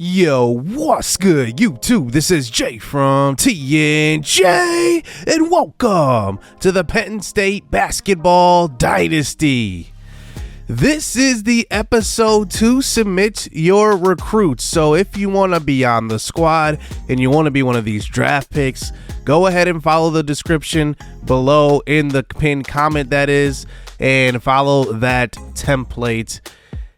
Yo, what's good, YouTube? This is Jay from TNJ, and welcome to the Penn State Basketball Dynasty. This is the episode to submit your recruits. So if you want to be on the squad and you want to be one of these draft picks, go ahead and follow the description below in the pinned comment, that is, and follow that template.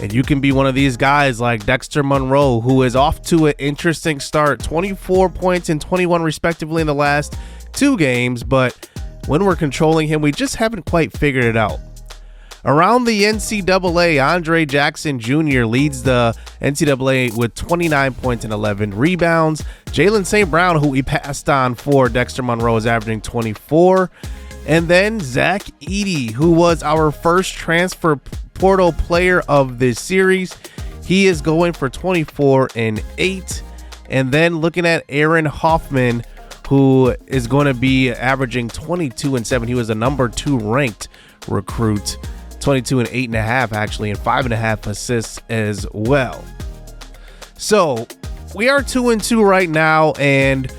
And you can be one of these guys like Dexter Monroe, who is off to an interesting start. 24 points and 21 respectively in the last two games. But when we're controlling him, we just haven't quite figured it out. Around the NCAA, Andre Jackson Jr. leads the NCAA with 29 points and 11 rebounds. Jalen St. Brown, who we passed on for Dexter Monroe, is averaging 24. And then Zach Edey, who was our first transfer portal player of this series, he is going for 24 and 8. And then looking at Aaron Hoffman, who is going to be averaging 22 and 7. He was a number 2 ranked recruit, 22 and 8.5 actually, and 5.5 assists as well. So we are 2-2 right now, and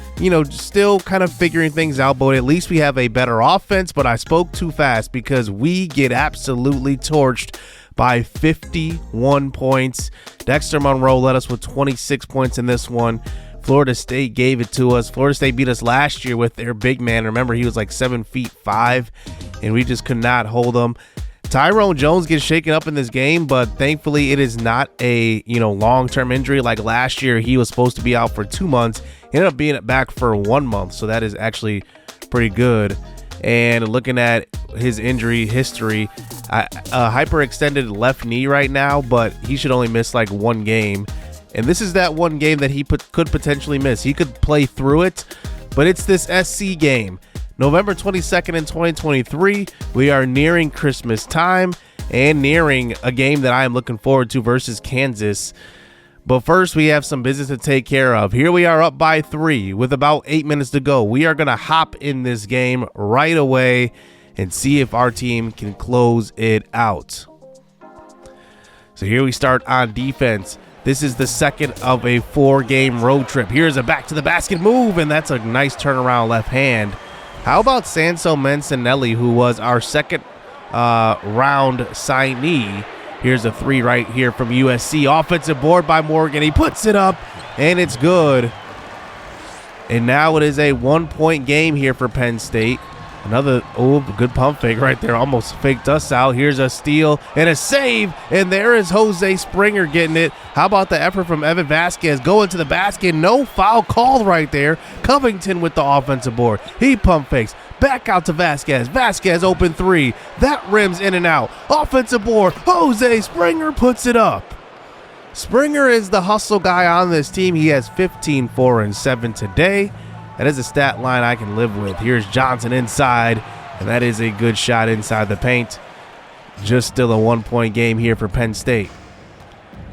still kind of figuring things out, but at least we have a better offense. But I spoke too fast because we get absolutely torched by 51 points. Dexter Monroe led us with 26 points in this one. Florida State gave it to us. Florida State beat us last year with their big man. Remember, he was like 7'5", and we just could not hold him. Tyrone Jones gets shaken up in this game, but thankfully it is not a long-term injury like last year. He was supposed to be out for 2 months. He ended up being back for 1 month, so that is actually pretty good. And looking at his injury history, hyperextended left knee right now, but he should only miss like one game. And this is that one game that he could potentially miss. He could play through it, but it's this SC game. November 22nd in 2023, we are nearing Christmas time and nearing a game that I am looking forward to versus Kansas. But first, we have some business to take care of. Here we are up by 3 with about 8 minutes to go. We are going to hop in this game right away and see if our team can close it out. So here we start on defense. This is the second of a 4-game road trip. Here's a back to the basket move, and that's a nice turnaround left hand. How about Sanso Mancinelli, who was our second round signee? Here's a 3 right here from USC. Offensive board by Morgan. He puts it up, and it's good. And now it is a 1-point game here for Penn State. Another, good pump fake right there. Almost faked us out. Here's a steal and a save, and there is Jose Springer getting it. How about the effort from Evan Vasquez going to the basket? No foul called right there. Covington with the offensive board. He pump fakes. Back out to Vasquez. Vasquez open 3. That rims in and out. Offensive board. Jose Springer puts it up. Springer is the hustle guy on this team. He has 15, 4, and 7 today. That is a stat line I can live with. Here's Johnson inside, and that is a good shot inside the paint. Just still a 1-point game here for Penn State.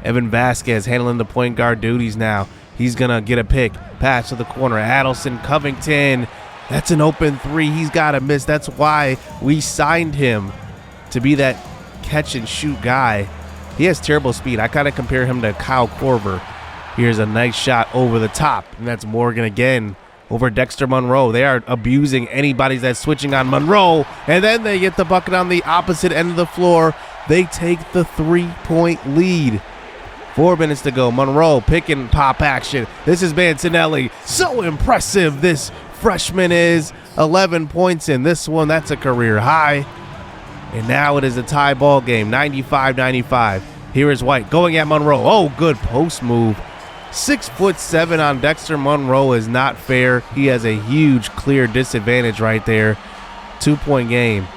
Evan Vasquez handling the point guard duties now. He's going to get a pick. Pass to the corner. Adelson, Covington. That's an open 3. He's got to miss. That's why we signed him, to be that catch-and-shoot guy. He has terrible speed. I kind of compare him to Kyle Korver. Here's a nice shot over the top, and that's Morgan again over Dexter Monroe. They are abusing anybody that's switching on Monroe, and then they get the bucket on the opposite end of the floor. They take the 3-point lead. 4 minutes to go. Monroe pick and pop action. This is Mancinelli. So impressive this freshman is. 11 points in this one. That's a career high. And now it is a tie ball game, 95-95. Here is White going at Monroe. Oh, good post move. 6'7" on Dexter Monroe is not fair. He has a huge clear disadvantage right there. 2-point game.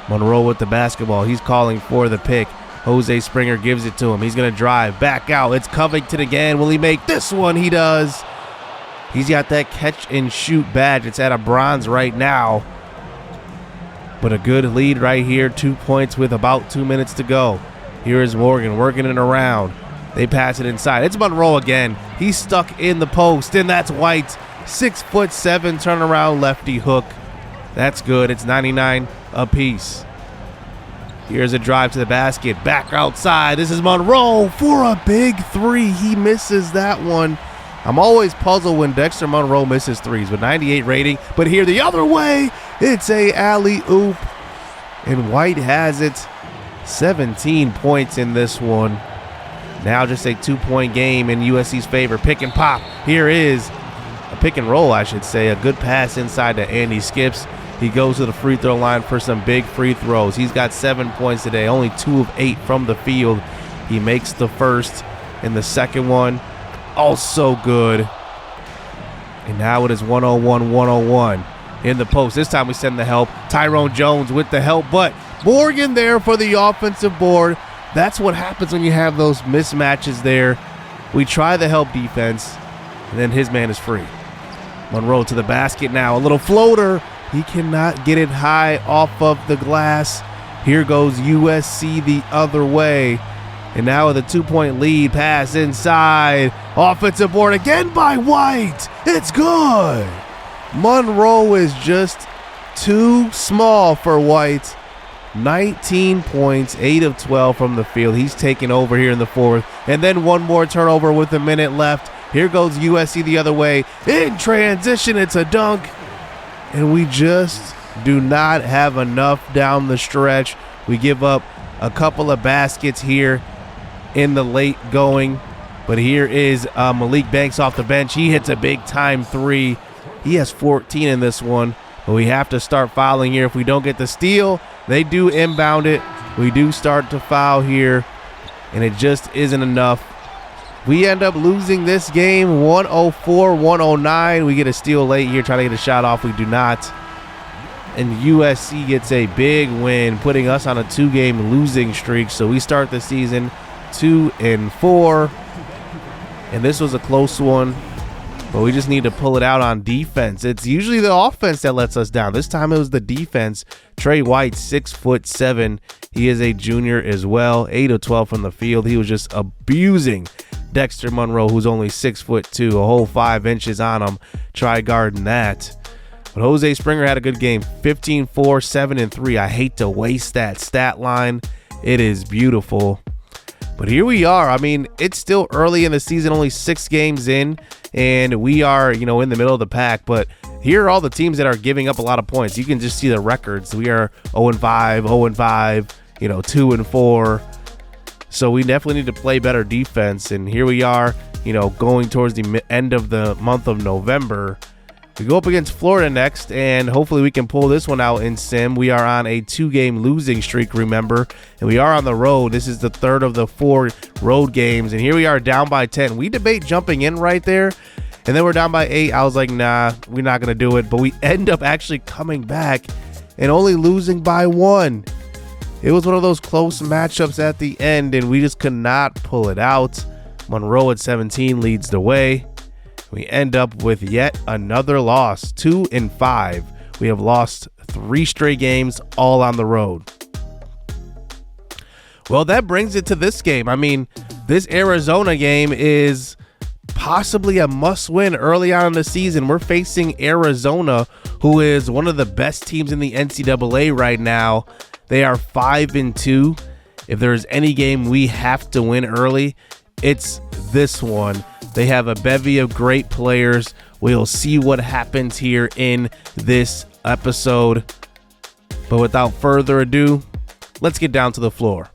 Monroe with the basketball. He's calling for the pick. Jose Springer gives it to him. He's going to drive back out. It's Covington again. Will he make this one? He does. He's got that catch and shoot badge. It's at a bronze right now. But a good lead right here. 2 points with about 2 minutes to go. Here is Morgan working it around. They pass it inside. It's Monroe again. He's stuck in the post, and that's White. 6'7" turnaround lefty hook. That's good. It's 99 apiece. Here's a drive to the basket, back outside. This is Monroe for a big three. He misses that one. I'm always puzzled when Dexter Monroe misses threes with 98 rating, but here the other way, it's a alley-oop, and White has it. 17 points in this one. Now just a 2-point game in USC's favor. Pick and pop. Here is a pick and roll, I should say. A good pass inside to Andy Skips. He goes to the free throw line for some big free throws. He's got 7 points today, only 2 of 8 from the field. He makes the first, and the second one also good. And now it is 101-101 in the post. This time we send the help. Tyrone Jones with the help, but Morgan there for the offensive board. That's what happens when you have those mismatches there. We try the help defense, and then his man is free. Monroe to the basket now. A little floater. He cannot get it high off of the glass. Here goes USC the other way. And now with a 2-point lead, pass inside. Offensive board again by White. It's good. Monroe is just too small for White. 19 points, 8 of 12 from the field. He's taking over here in the fourth. And then one more turnover with a minute left. Here goes USC the other way. In transition, it's a dunk. And we just do not have enough down the stretch. We give up a couple of baskets here in the late going. But here is Malik Banks off the bench. He hits a big-time three. He has 14 in this one. But we have to start fouling here. If we don't get the steal, they do inbound it. We do start to foul here, and it just isn't enough. We end up losing this game 104-109. We get a steal late here, trying to get a shot off. We do not. And USC gets a big win, putting us on a 2-game losing streak. So we start the season 2-4. And this was a close one, but we just need to pull it out on defense. It's usually the offense that lets us down. This time it was the defense. Trey White, 6'7". He is a junior as well, 8 of 12 from the field. He was just abusing Dexter Monroe, who's only 6'2", a whole 5 inches on him. Try guarding that. But Jose Springer had a good game, 15-4, 7-3. I hate to waste that stat line. It is beautiful. But here we are. I mean, it's still early in the season, only 6 games in, and we are, in the middle of the pack. But here are all the teams that are giving up a lot of points. You can just see the records. We are 0-5, 0-5, 2-4. So we definitely need to play better defense. And here we are, going towards the end of the month of November. We go up against Florida next, and hopefully we can pull this one out in Sim. We are on a 2-game losing streak, remember, and we are on the road. This is the third of the 4 road games, and here we are down by 10. We debate jumping in right there, and then we're down by 8. I was like, nah, we're not going to do it, but we end up actually coming back and only losing by 1. It was one of those close matchups at the end, and we just could not pull it out. Monroe at 17 leads the way. We end up with yet another loss, 2-5. We have lost 3 straight games, all on the road. Well, that brings it to this game. I mean, this Arizona game is possibly a must-win early on in the season. We're facing Arizona, who is one of the best teams in the NCAA right now. They are 5-2. If there's any game we have to win early, it's this one. They have a bevy of great players. We'll see what happens here in this episode. But without further ado, let's get down to the floor.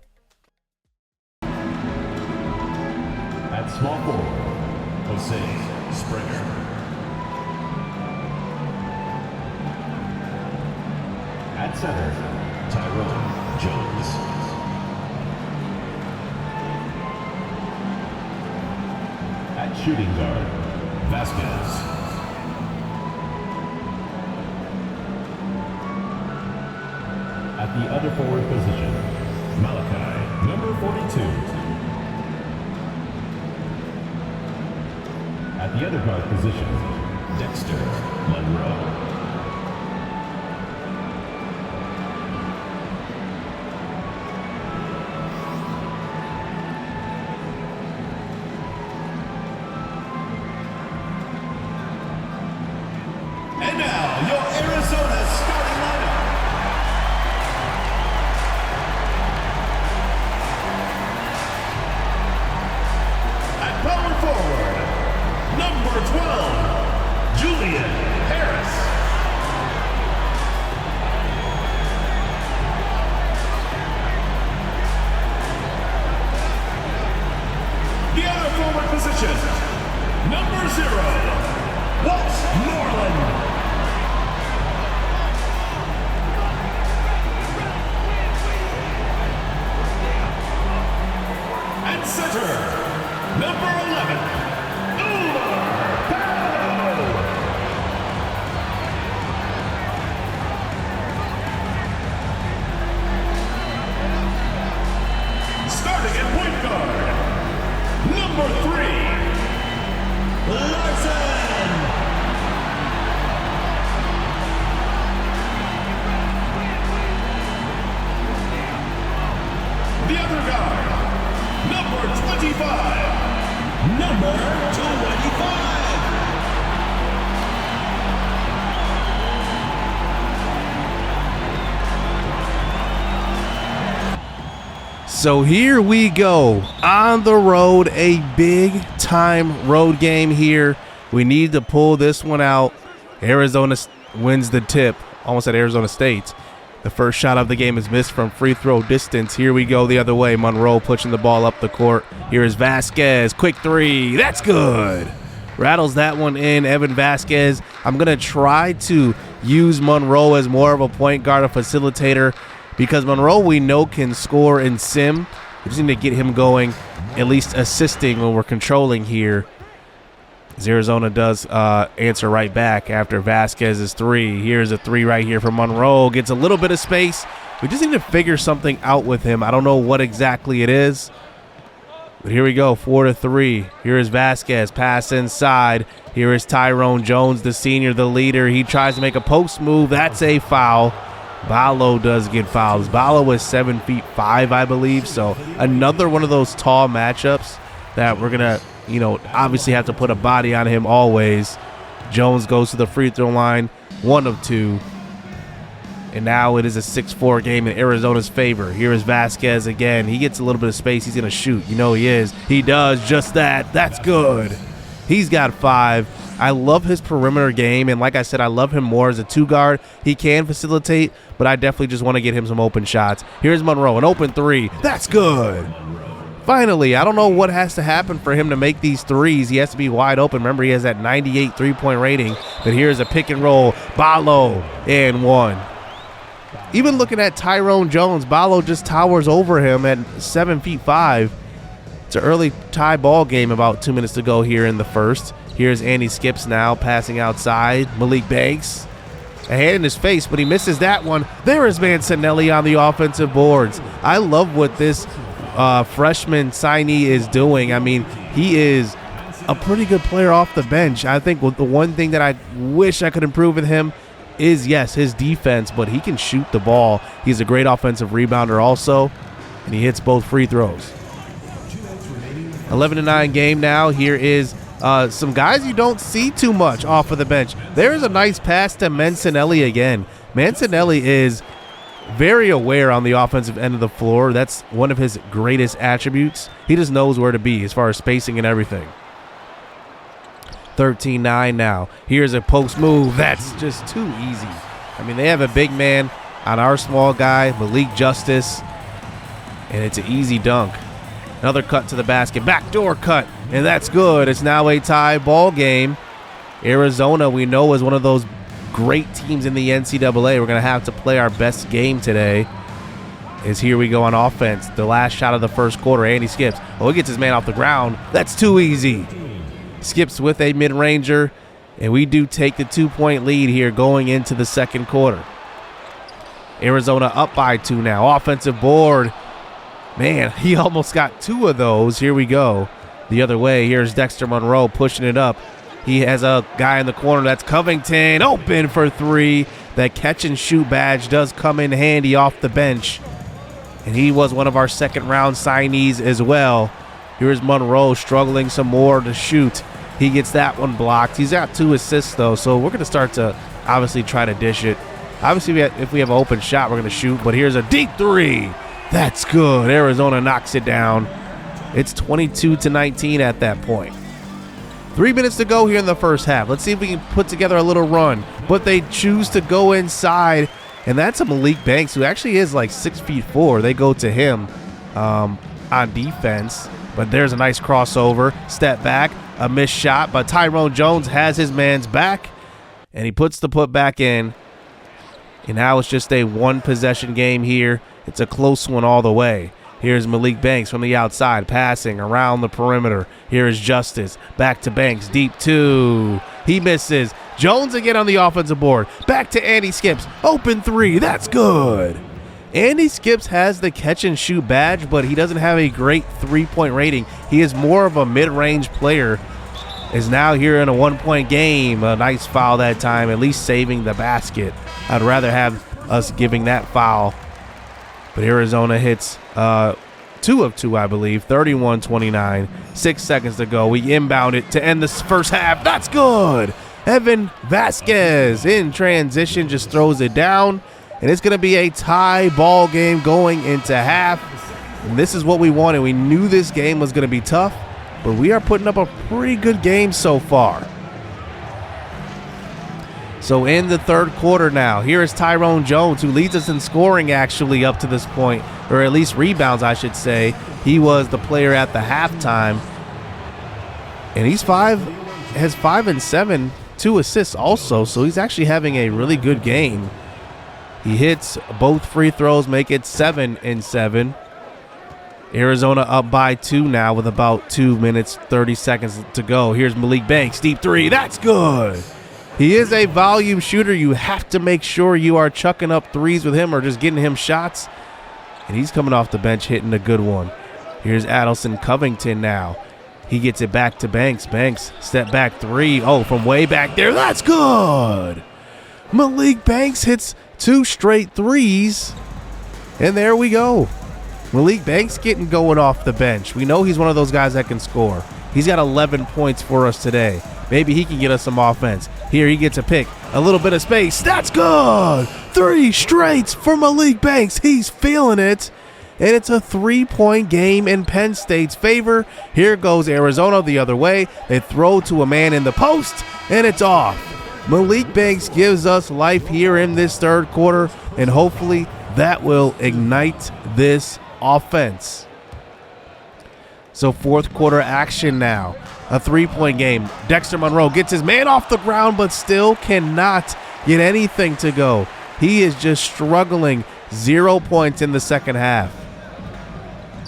At small forward, Jose Springer. At center, Tyrone Jones. At shooting guard, Vasquez. At the other forward position, Malachi, number 42. At the other guard position, Dexter Monroe. And now, your Arizona starting lineup. 12, Julian Harris. The other forward position, number 0, Walt Norland. At center, number 11, Umar Powell. Starting at point guard, number 3, Larson. The other guard, number 25. Number 25. So here we go on the road, a big time road game here. We need to pull this one out. Arizona wins the tip, almost at Arizona State. The first shot of the game is missed from free throw distance. Here we go the other way. Monroe pushing the ball up the court. Here is Vasquez. Quick three. That's good. Rattles that one in. Evan Vasquez. I'm going to try to use Monroe as more of a point guard, a facilitator, because Monroe we know can score in sim. We just need to get him going, at least assisting when we're controlling here. As Arizona does answer right back after Vasquez's three. Here's a three right here from Monroe. Gets a little bit of space. We just need to figure something out with him. I don't know what exactly it is. But here we go, 4-3. Here is Vasquez, pass inside. Here is Tyrone Jones, the senior, the leader. He tries to make a post move. That's a foul. Ballo does get fouled. Ballo is 7'5", I believe. So another one of those tall matchups that we're going to, obviously have to put a body on him always. Jones goes to the free throw line, 1 of 2. And now it is a 6-4 game in Arizona's favor. Here is Vasquez again. He gets a little bit of space. He's going to shoot. He is. He does just that. That's good. He's got 5. I love his perimeter game. And like I said, I love him more as a 2-guard. He can facilitate, but I definitely just want to get him some open shots. Here's Monroe, an open 3. That's good. Finally, I don't know what has to happen for him to make these threes. He has to be wide open. Remember, he has that 98 three-point rating. But here's a pick and roll. Ballo and 1. Even looking at Tyrone Jones, Ballo just towers over him at 7'5". It's an early tie ball game, about 2 minutes to go here in the first. Here's Andy Skips now passing outside. Malik Banks, a hand in his face, but he misses that one. There is Mancinelli on the offensive boards. I love what this freshman signee is doing. I mean, he is a pretty good player off the bench. I think the one thing that I wish I could improve with him is, yes, his defense, but he can shoot the ball. He's a great offensive rebounder also, and he hits both free throws. 11-9 game now. Here is some guys you don't see too much off of the bench. There's a nice pass to Mancinelli again. Mancinelli is very aware on the offensive end of the floor. That's one of his greatest attributes. He just knows where to be as far as spacing and everything. 13-9 now. Here's a post move. That's just too easy. I mean, they have a big man on our small guy, Malik Justice, and it's an easy dunk. Another cut to the basket. Backdoor cut, and that's good. It's now a tie ball game. Arizona, we know, is one of those great teams in the NCAA. We're going to have to play our best game today. As here we go on offense. The last shot of the first quarter, Andy Skips. Oh, he gets his man off the ground. That's too easy. Skips with a mid-ranger, and we do take the 2-point lead here going into the second quarter. Arizona up by 2 now. Offensive board. Man, he almost got 2 of those. Here we go. The other way, here's Dexter Monroe pushing it up. He has a guy in the corner. That's Covington, open for 3. That catch-and-shoot badge does come in handy off the bench. And he was one of our second-round signees as well. Here's Monroe struggling some more to shoot. He gets that one blocked. He's got 2 assists, though, so we're going to start to obviously try to dish it. Obviously, if we have an open shot, we're going to shoot, but here's a deep 3. That's good. Arizona knocks it down. It's 22-19 at that point. 3 minutes to go here in the first half. Let's see if we can put together a little run. But they choose to go inside, and that's a Malik Banks, who actually is like 6'4". They go to him on defense. But there's a nice crossover, step back, a missed shot. But Tyrone Jones has his man's back, and he puts the putback in. And now it's just a one-possession game here. It's a close one all the way. Here's Malik Banks from the outside, passing around the perimeter. Here is Justice. Back to Banks, deep two. He misses. Jones again on the offensive board. Back to Andy Skips. Open three. That's good. Andy Skips has the catch-and-shoot badge, but he doesn't have a great three-point rating. He is more of a mid-range player. Is now here in a one-point game. A nice foul that time, at least saving the basket. I'd rather have us giving that foul. But Arizona hits 2 of 2, I believe, 31-29. 6 seconds to go. We inbound it to end this first half. That's good. Evan Vasquez in transition just throws it down. And it's going to be a tie ball game going into half. And this is what we wanted. We knew this game was going to be tough, but we are putting up a pretty good game so far. So in the third quarter now, here is Tyrone Jones, who leads us in scoring actually up to this point, or at least rebounds, I should say. He was the player at the halftime. And has 5 and 7, 2 assists also, so he's actually having a really good game. He hits both free throws, make it 7 and 7. Arizona up by 2 now with about 2 minutes, 30 seconds to go. Here's Malik Banks, deep three. That's good. He is a volume shooter. You have to make sure you are chucking up threes with him or just getting him shots. And he's coming off the bench hitting a good one. Here's Adelson Covington now. He gets it back to Banks. Banks, step back three. Oh, from way back there. That's good. Malik Banks hits 2 straight threes. And there we go. Malik Banks getting going off the bench. We know he's one of those guys that can score. He's got 11 points for us today. Maybe he can get us some offense. Here he gets a pick. A little bit of space. That's good. 3 straights for Malik Banks. He's feeling it. And it's a 3-point game in Penn State's favor. Here goes Arizona the other way. They throw to a man in the post, and it's off. Malik Banks gives us life here in this third quarter, and hopefully that will ignite this offense. So fourth quarter action now. A 3-point game. Dexter Monroe gets his man off the ground, but still cannot get anything to go. He is just struggling. 0 points in the second half.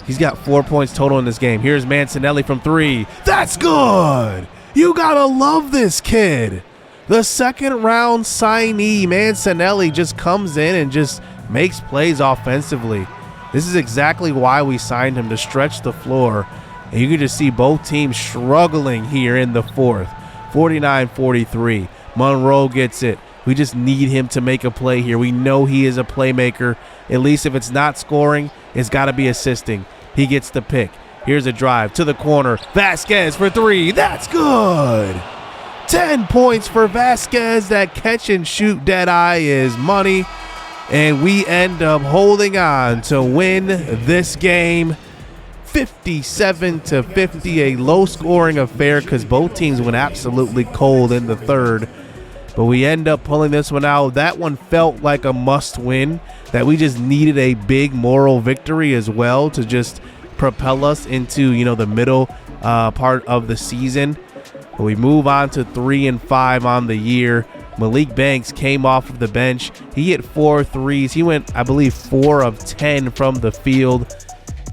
He's got 4 points total in this game. Here's Mancinelli from 3. That's good. You gotta love this kid. The second round signee, Mancinelli, just comes in and just makes plays offensively. This is exactly why we signed him, to stretch the floor. And you can just see both teams struggling here in the fourth. 49-43. Monroe gets it. We just need him to make a play here. We know he is a playmaker. At least if it's not scoring, it's got to be assisting. He gets the pick. Here's a drive to the corner. Vasquez for 3. That's good. 10 points for Vasquez. That catch and shoot dead eye is money. And we end up holding on to win this game 57-50, a low-scoring affair because both teams went absolutely cold in the third. But we end up pulling this one out. That one felt like a must-win, that we just needed a big moral victory as well to just propel us into, the middle part of the season. But we move on to 3-5 on the year. Malik Banks came off of the bench. He hit 4 threes. He went, I believe, 4 of 10 from the field.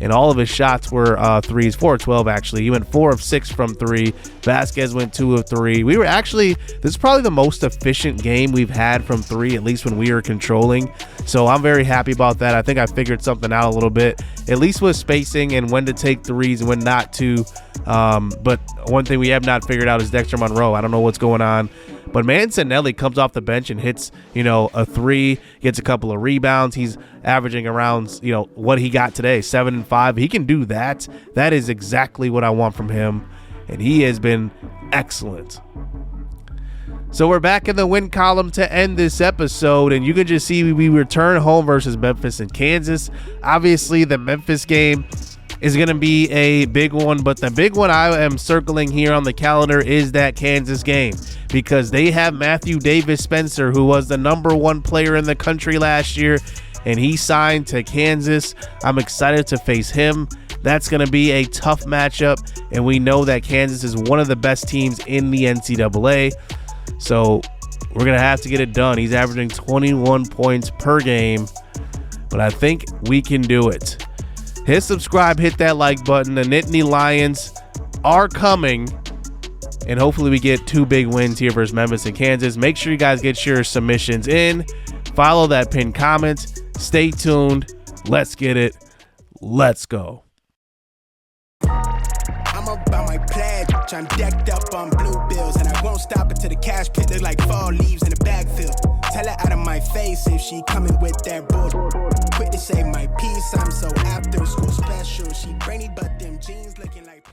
And all of his shots were threes, 4 of 12 actually. He went 4 of 6 from 3. Vasquez went 2 of 3. This is probably the most efficient game we've had from 3, at least when we were controlling. So I'm very happy about that. I think I figured something out a little bit, at least with spacing and when to take threes and when not to. But one thing we have not figured out is Dexter Monroe. I don't know what's going on. But Mancinelli comes off the bench and hits, a 3, gets a couple of rebounds. He's averaging around, what he got today, 7 and 5. He can do that. That is exactly what I want from him. And he has been excellent. So we're back in the win column to end this episode. And you can just see we return home versus Memphis and Kansas. Obviously, the Memphis game, is going to be a big one, but the big one I am circling here on the calendar is that Kansas game, because they have Matthew Davis Spencer, who was the #1 player in the country last year, and he signed to Kansas. I'm excited to face him. That's going to be a tough matchup, and we know that Kansas is one of the best teams in the NCAA, so we're going to have to get it done. He's averaging 21 points per game, but I think we can do it. Hit subscribe, hit that like button. The Nittany Lions are coming, and hopefully we get 2 big wins here versus Memphis and Kansas. Make sure you guys get your submissions in. Follow that pinned comment. Stay tuned. Let's get it. Let's go. I'm about my pledge. I'm decked up on blue bills, and I won't stop until the cash pit look like fall leaves in the backfield. Tell her out of my face if she coming with that bull. Quick to say my piece, I'm so after school special. She brainy, but them jeans looking like